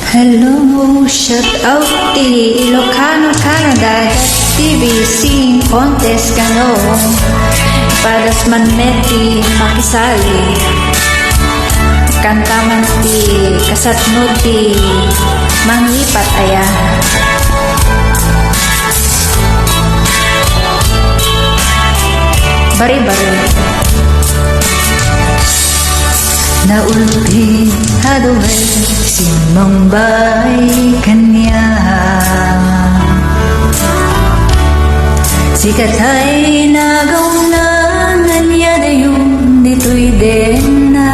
Hello, shout out di Ilocano, Canada, TV Singing Contest kano padas man meti makisali kanta man ti kasatno ti manglipat aya bari-bari naulpi haduhay simang bay kanya sikat ay nagaw na nganya dayong dito'y den na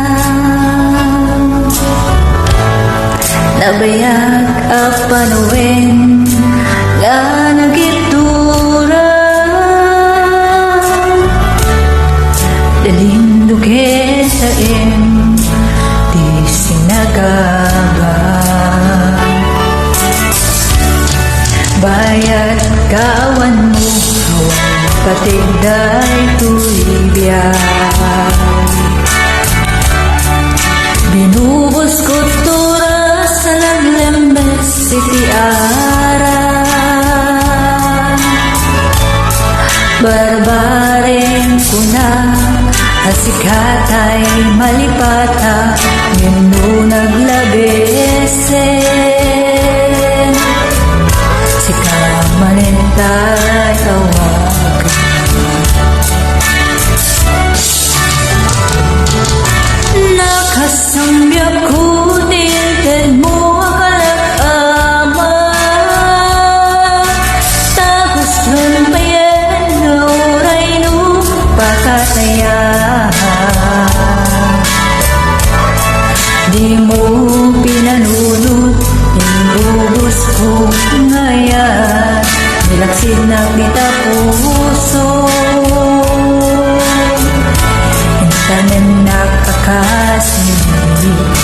nabayag apanuwen la nagitura dalinduke sa di sinagaba bayat kawan mo hawan patigday tuibiyay binubos ko tura sa naglembes siti ara barbaren ko na asikatay malipata ngeno naglabesen sikamanentay awag nakasambyak ko dinted mo akalak-ama tapos lumpayan nauray no pakataya di mo pinanunod inubos ko ngayon nilaksid na kita puso intanan nakakasinip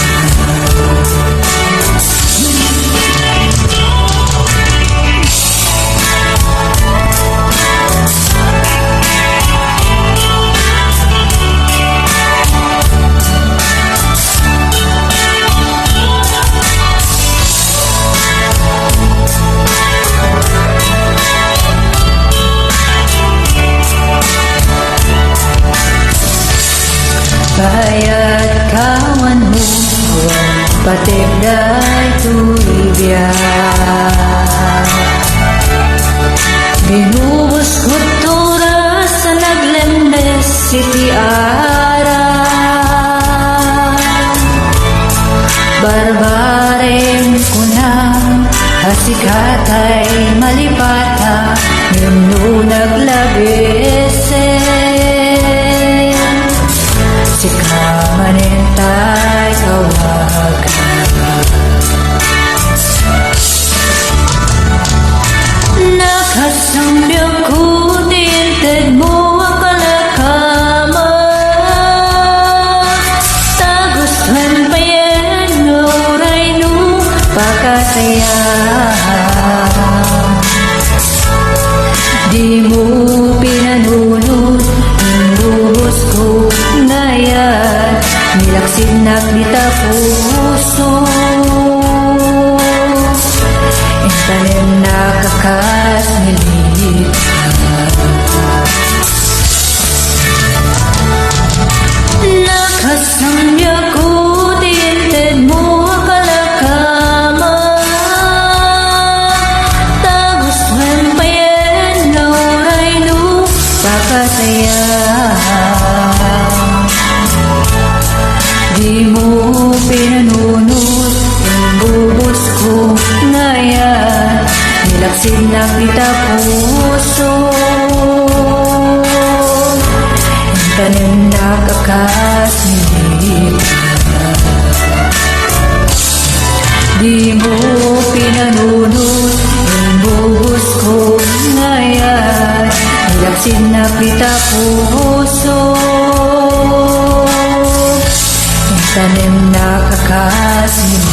bayat kawan mo patigday tuibiyay binubos ko tura sa naglembes siti ara barbaren ko na asikatay malipata ngeno naglabesen sikamanentay awag nakasambyak ko dinted mo akalakama tagos lampayan nauray no pakasaya di mo pinanunod inubos ko ngayon nilaksid na kita puso intanim nakakasnilip nakasambyak ko dinted mo akalakama tagos lampayan nauray no pakasaya di mo pinanunod inubos ko ngayon nilaksid na kita puso intanim nakakasinip di mo pinanunod inubos ko ngayon nilaksid na kita puso intanim nakakasinip